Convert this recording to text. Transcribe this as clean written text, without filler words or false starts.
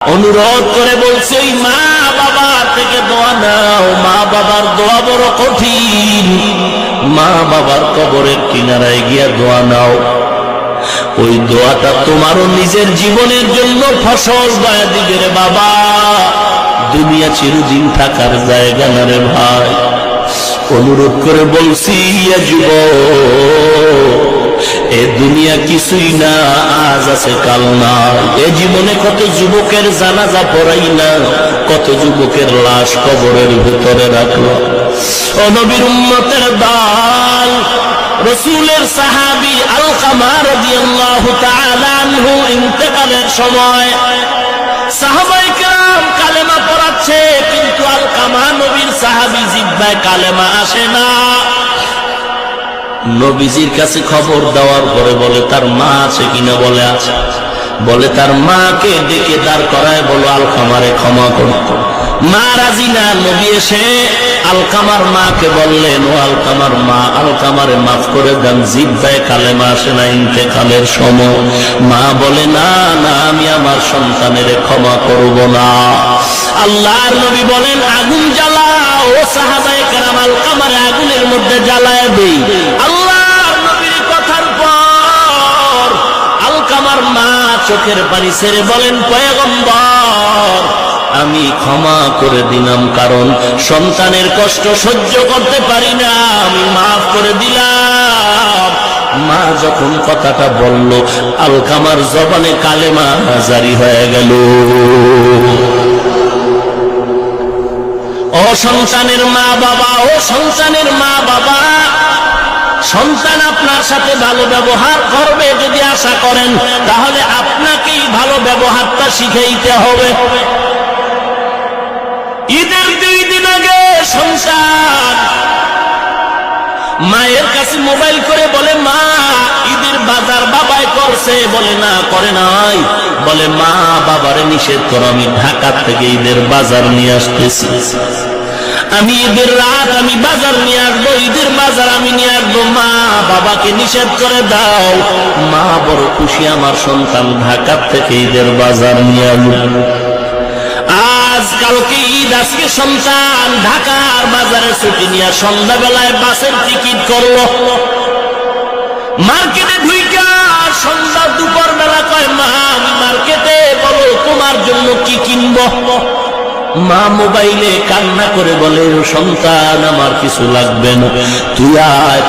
অনুরোধ করে বলছে ওই মা বাবার থেকে দোয়া নাও। মা বাবার দোয়া বড় কঠিন। মা বাবার কবরের কিনারায় গিয়া দোয়া নাও। ওই দোয়াটা তোমারও নিজের জীবনের জন্য ফসল বয়া দিবে রে বাবা। দুনিয়া চিরদিন থাকার জায়গা না রে ভাই। অনুরোধ করে বলছি যুবক, এ দুনিয়া কিছুই না, আজ আছে কাল না। এ জীবনে কত যুবকের জানাজা পড়াই না, কত যুবকের লাশ কবরের ভিতরে রাখলো। ও নবীর উম্মতের দল, রাসূলের সাহাবী আলকামা রাদিয়াল্লাহু তাআলা আনহু ইন্তেকালের সময় সাহাবায়ে কেরাম কালেমা পড়াচ্ছে, কিন্তু আলকামা নবীর সাহাবী জিহ্বায় কালেমা আসে না। নবীজির কাছে খবর দেওয়ার পরে বলে তার মা আছে কিনা, বলে আছে। বলে তার মাকে ডেকে দাঁড় করায় বলো আলকামারে ক্ষমা করতে। মা রাজি না। নবী এসে আলকামার মাকে বললেন, ও আলকামার মা, আলকামারে মাফ করে দেন, জিহ্বায় কালেমা আসে না ইন্তেকালের সময়। মা বলে না না, আমি আমার সন্তানের ক্ষমা করব না। আল্লাহর নবী বলেন আগুন জ্বালাও। ও সাহাবায়ে কেরাম আলকামারে আগুনের মধ্যে জ্বালায় দেই। আল্লাহর নবীর কথার পর আলকামার মা চোখের পানি ছেড়ে বলেন, পয়গম্বর আমি ক্ষমা করে দিলাম, কারণ সন্তানের কষ্ট সহ্য করতে পারি না, আমি মাফ করে দিলাম। মা যখন কথাটা বলল, আলকামার জবানে কালেমা জারি হয়ে গেল। ও সন্তানের মা বাবা, ও সন্তানের মা বাবা, সন্তান আপনার সাথে ভালো ব্যবহার করবে যদি আশা করেন, তাহলে আপনাকেই ভালো ব্যবহারটা শিখাইতে হবে। ঈদের 2 দিন আগে সন্তান মায়ের কাছে মোবাইল করে বলে, মা ঈদের বাজার বাবাই করছে। বলে না, করে নাই। বলে মা বাবারে নিষেধ করো, আমি ঢাকা থেকে ঈদের বাজার নিয়ে আসতেছি। আমি ঈদের রাত আমি বাজার নিয়ে আসবো, ঈদের বাজার আমি নিয়ে আসবো, মা বাবাকে নিষেধ করে দাও। মা বড় খুশি, আমার সন্তান ঢাকা থেকে ঈদের বাজার নিয়ে আসবো। আজকালকে ঈদ, আজকে সন্তান ঢাকার বাজারে ছুটি নিয়ে সন্ধ্যাবেলায় বাসের টিকিট করলো। মার্কেটে ঢুইকা সন্ধ্যা দুপুর বেলা কয়, মা আমি মার্কেটে, বলো তোমার জন্য কি কিনবো। মা মোবাইলে কান্না করে বলে, সন্তান আমার কিছু লাগবে না, তুই আয়।